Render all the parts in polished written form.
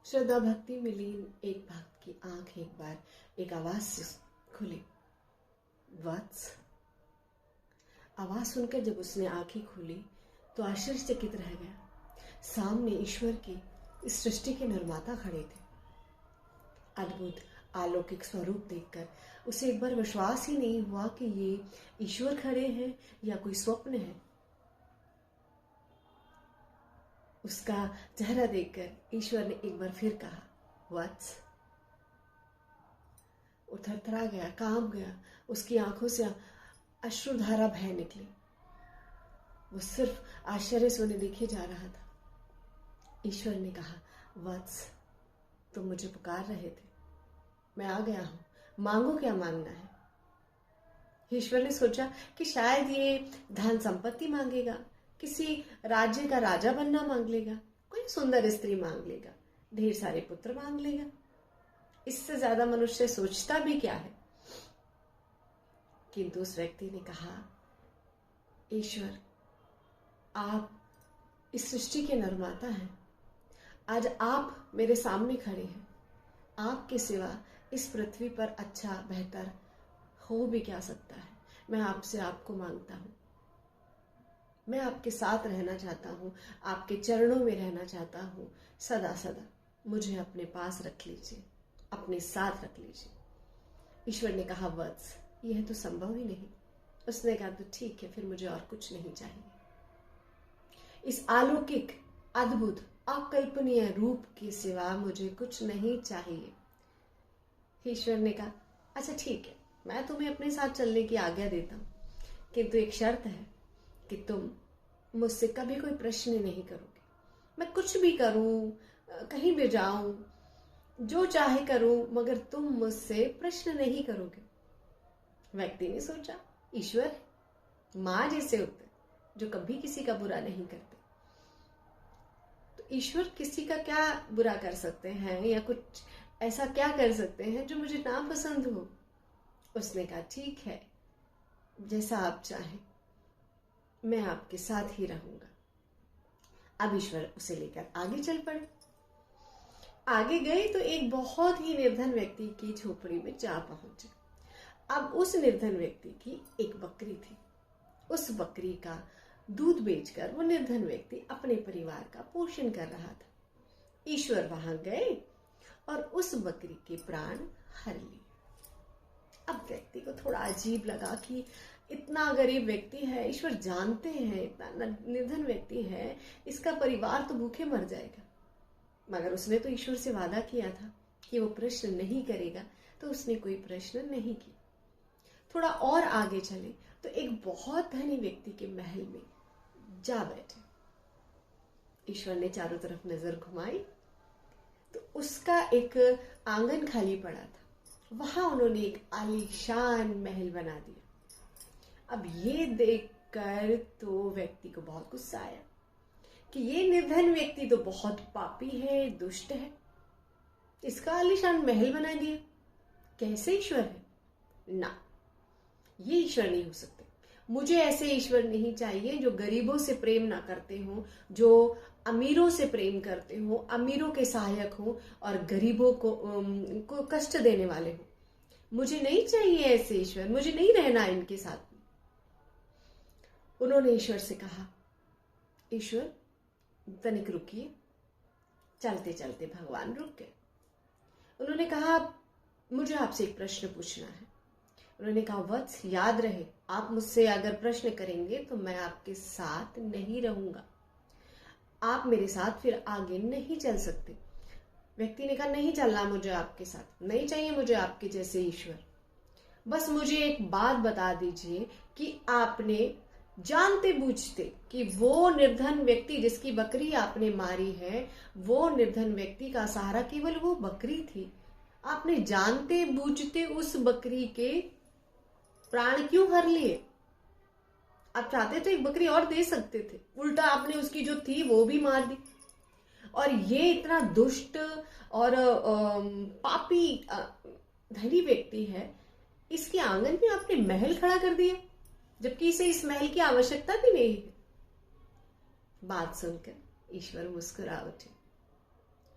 श्रद्धा भक्ति में लीन एक भक्त की आंख एक बार एक आवाज से खुली, वत्स। आवाज सुनकर जब उसने आंखें खोली तो आश्चर्यचकित रह गया। सामने ईश्वर की इस सृष्टि के निर्माता खड़े थे। अद्भुत अलौकिक स्वरूप देखकर उसे एक बार विश्वास ही नहीं हुआ कि ये ईश्वर खड़े हैं या कोई स्वप्न है। उसका चेहरा देखकर ईश्वर ने एक बार फिर कहा, वत्स। वो थरथरा गया, कांप गया। उसकी आंखों से अश्रुधारा बह निकली। वो सिर्फ आश्चर्य से उन्हें देखे जा रहा था। ईश्वर ने कहा, वत्स, तुम मुझे पुकार रहे थे, मैं आ गया हूं, मांगो क्या मांगना है। ईश्वर ने सोचा कि शायद ये धन संपत्ति मांगेगा, किसी राज्य का राजा बनना मांग लेगा, कोई सुंदर स्त्री मांग लेगा, ढेर सारे पुत्र मांग लेगा। इससे ज्यादा मनुष्य सोचता भी क्या है। किंतु उस व्यक्ति ने कहा, ईश्वर, आप इस सृष्टि के निर्माता हैं। आज आप मेरे सामने खड़े हैं। आपके सिवा इस पृथ्वी पर अच्छा बेहतर हो भी क्या सकता है। मैं आपसे आपको मांगता हूं। मैं आपके साथ रहना चाहता हूं, आपके चरणों में रहना चाहता हूं। सदा सदा मुझे अपने पास रख लीजिए, अपने साथ रख लीजिए। ईश्वर ने कहा, वत्स, यह तो संभव ही नहीं। उसने कहा, तो ठीक है, फिर मुझे और कुछ नहीं चाहिए। इस अलौकिक अद्भुत अकल्पनीय रूप के सिवा मुझे कुछ नहीं चाहिए। ईश्वर ने कहा, अच्छा ठीक है, मैं तुम्हें अपने साथ चलने की आज्ञा देता हूं, किंतु एक शर्त है कि तुम मुझसे कभी कोई प्रश्न नहीं करोगे। मैं कुछ भी करूं, कहीं भी जाऊं, जो चाहे करूं, मगर तुम मुझसे प्रश्न नहीं करोगे। व्यक्ति ने सोचा, ईश्वर मां जैसे होते जो कभी किसी का बुरा नहीं करते, तो ईश्वर किसी का क्या बुरा कर सकते हैं या कुछ ऐसा क्या कर सकते हैं जो मुझे ना पसंद हो। उसने कहा, ठीक है, जैसा आप चाहें, मैं आपके साथ ही रहूंगा। अब ईश्वर उसे लेकर आगे चल पड़े। आगे गए तो एक बहुत ही निर्धन व्यक्ति की झोपड़ी में जा पहुंचे। अब उस निर्धन व्यक्ति की एक बकरी थी। उस बकरी का दूध बेचकर वो निर्धन व्यक्ति अपने परिवार का पोषण कर रहा था। ईश्वर वहां गए और उस बकरी के प्राण हर लिए। अब व्यक्ति को थोड़ा अजीब लगा कि इतना गरीब व्यक्ति है, ईश्वर जानते हैं इतना निर्धन व्यक्ति है, इसका परिवार तो भूखे मर जाएगा। मगर उसने तो ईश्वर से वादा किया था कि वो प्रश्न नहीं करेगा, तो उसने कोई प्रश्न नहीं किया। थोड़ा और आगे चले तो एक बहुत धनी व्यक्ति के महल में जा बैठे। ईश्वर ने चारों तरफ नजर घुमाई तो उसका एक आंगन खाली पड़ा था। वहां उन्होंने एक आलीशान महल बना दिया। अब ये देखकर तो व्यक्ति को बहुत गुस्सा आया कि ये निर्धन व्यक्ति तो बहुत पापी है, दुष्ट है, इसका आलीशान महल बना दिया। कैसे ईश्वर है? ना, ये ईश्वर नहीं हो सकते। मुझे ऐसे ईश्वर नहीं चाहिए जो गरीबों से प्रेम ना करते हो, जो अमीरों से प्रेम करते हो, अमीरों के सहायक हो और गरीबों को कष्ट देने वाले हो। मुझे नहीं चाहिए ऐसे ईश्वर, मुझे नहीं रहना इनके साथ में। उन्होंने ईश्वर से कहा, ईश्वर तनिक रुकिए। चलते चलते भगवान रुक गए। उन्होंने कहा, मुझे आपसे एक प्रश्न पूछना है। उन्होंने कहा, वत्स, याद रहे, आप मुझसे अगर प्रश्न करेंगे तो मैं आपके साथ नहीं रहूंगा, आप मेरे साथ फिर आगे नहीं चल सकते। व्यक्ति ने कहा, नहीं चलना मुझे आपके साथ, नहीं चाहिए मुझे आपके जैसे ईश्वर। बस मुझे एक बात बता दीजिए कि आपने जानते बूझते कि वो निर्धन व्यक्ति जिसकी बकरी आपने मारी है, वो निर्धन व्यक्ति का सहारा केवल वो बकरी थी, आपने जानते बूझते उस बकरी के प्राण क्यों हर लिए? आप चाहते तो एक बकरी और दे सकते थे, उल्टा आपने उसकी जो थी वो भी मार दी। और ये इतना दुष्ट और पापी धनी व्यक्ति है, इसके आंगन में आपने महल खड़ा कर दिया, जबकि इसे इस महल की आवश्यकता भी नहीं है। बात सुनकर ईश्वर मुस्कुरा उठे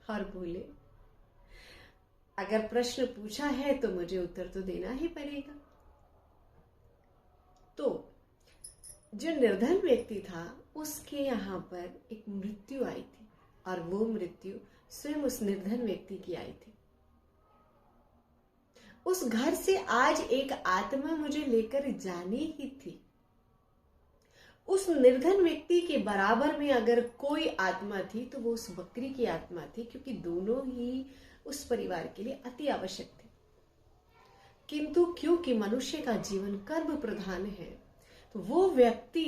और बोले, अगर प्रश्न पूछा है तो मुझे उत्तर तो देना ही पड़ेगा। तो जो निर्धन व्यक्ति था उसके यहाँ पर एक मृत्यु आई थी, और वो मृत्यु स्वयं उस निर्धन व्यक्ति की आई थी। उस घर से आज एक आत्मा मुझे लेकर जानी ही थी। उस निर्धन व्यक्ति के बराबर में अगर कोई आत्मा थी तो वो उस बकरी की आत्मा थी, क्योंकि दोनों ही उस परिवार के लिए अति आवश्यक थे। किंतु क्योंकि मनुष्य का जीवन कर्म प्रधान है, तो वो व्यक्ति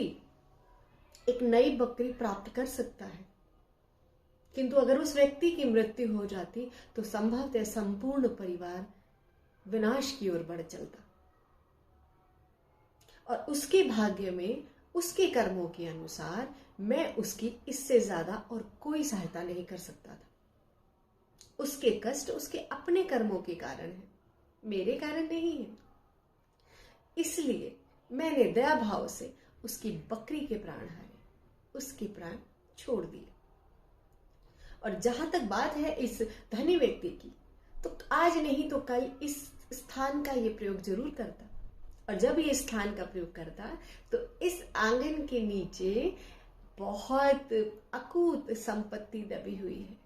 एक नई बकरी प्राप्त कर सकता है, किंतु अगर उस व्यक्ति की मृत्यु हो जाती तो संभवतः संपूर्ण परिवार विनाश की ओर बढ़ चलता, और उसके भाग्य में, उसके कर्मों के अनुसार मैं उसकी इससे ज्यादा और कोई सहायता नहीं कर सकता था। उसके कष्ट उसके अपने कर्मों के कारण है, मेरे कारण नहीं है। इसलिए मैंने दया भाव से उसकी बकरी के प्राण हारे, उसके प्राण छोड़ दिए। और जहां तक बात है इस धनी व्यक्ति की, तो आज नहीं तो कल इस स्थान का ये प्रयोग जरूर करता, और जब ये स्थान का प्रयोग करता तो इस आंगन के नीचे बहुत अकूत संपत्ति दबी हुई है,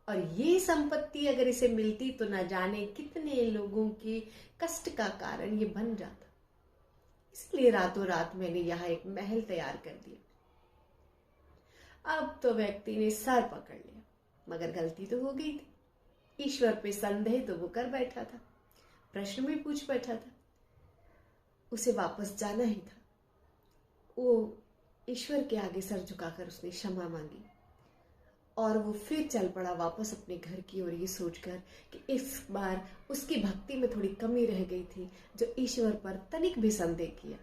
और ये संपत्ति अगर इसे मिलती तो न जाने कितने लोगों के कष्ट का कारण ये बन जाता। इसलिए रातों रात मैंने यहाँ एक महल तैयार कर दिया। अब तो व्यक्ति ने सर पकड़ लिया, मगर गलती तो हो गई थी। ईश्वर पे संदेह तो वो कर बैठा था, प्रश्न भी पूछ बैठा था, उसे वापस जाना ही था। वो ईश्वर के आगे सर झुकाकर उसने क्षमा मांगी, और वो फिर चल पड़ा वापस अपने घर की ओर, ये सोचकर कि इस बार उसकी भक्ति में थोड़ी कमी रह गई थी, जो ईश्वर पर तनिक भी संदेह किया।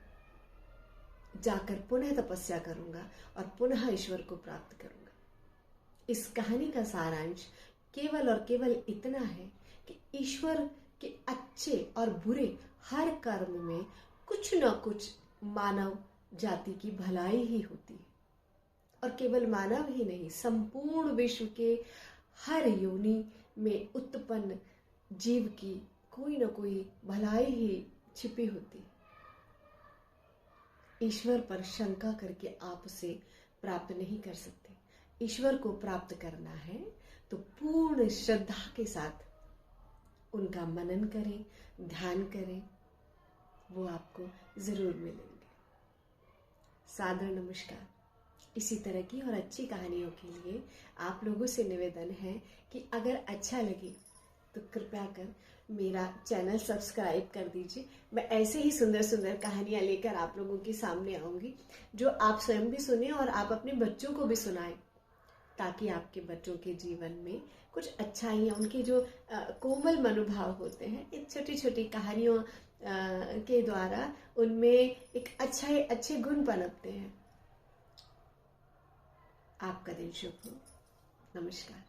जाकर पुनः तपस्या करूंगा और पुनः ईश्वर को प्राप्त करूंगा। इस कहानी का सारांश केवल और केवल इतना है कि ईश्वर के अच्छे और बुरे हर कर्म में कुछ न कुछ मानव जाति की भलाई ही होती है, और केवल मानव ही नहीं, संपूर्ण विश्व के हर योनि में उत्पन्न जीव की कोई न कोई भलाई ही छिपी होती है। ईश्वर पर शंका करके आप उसे प्राप्त नहीं कर सकते। ईश्वर को प्राप्त करना है तो पूर्ण श्रद्धा के साथ उनका मनन करें, ध्यान करें, वो आपको जरूर मिलेंगे। सादर नमस्कार। इसी तरह की और अच्छी कहानियों के लिए आप लोगों से निवेदन है कि अगर अच्छा लगे तो कृपया कर मेरा चैनल सब्सक्राइब कर दीजिए। मैं ऐसे ही सुंदर सुंदर कहानियां लेकर आप लोगों के सामने आऊंगी, जो आप स्वयं भी सुने और आप अपने बच्चों को भी सुनाएं, ताकि आपके बच्चों के जीवन में कुछ अच्छाइयाँ, उनके जो कोमल मनोभाव होते हैं, इन छोटी छोटी कहानियों के द्वारा उनमें एक अच्छे गुण पनपते हैं। आपका दिन शुभ हो। नमस्कार।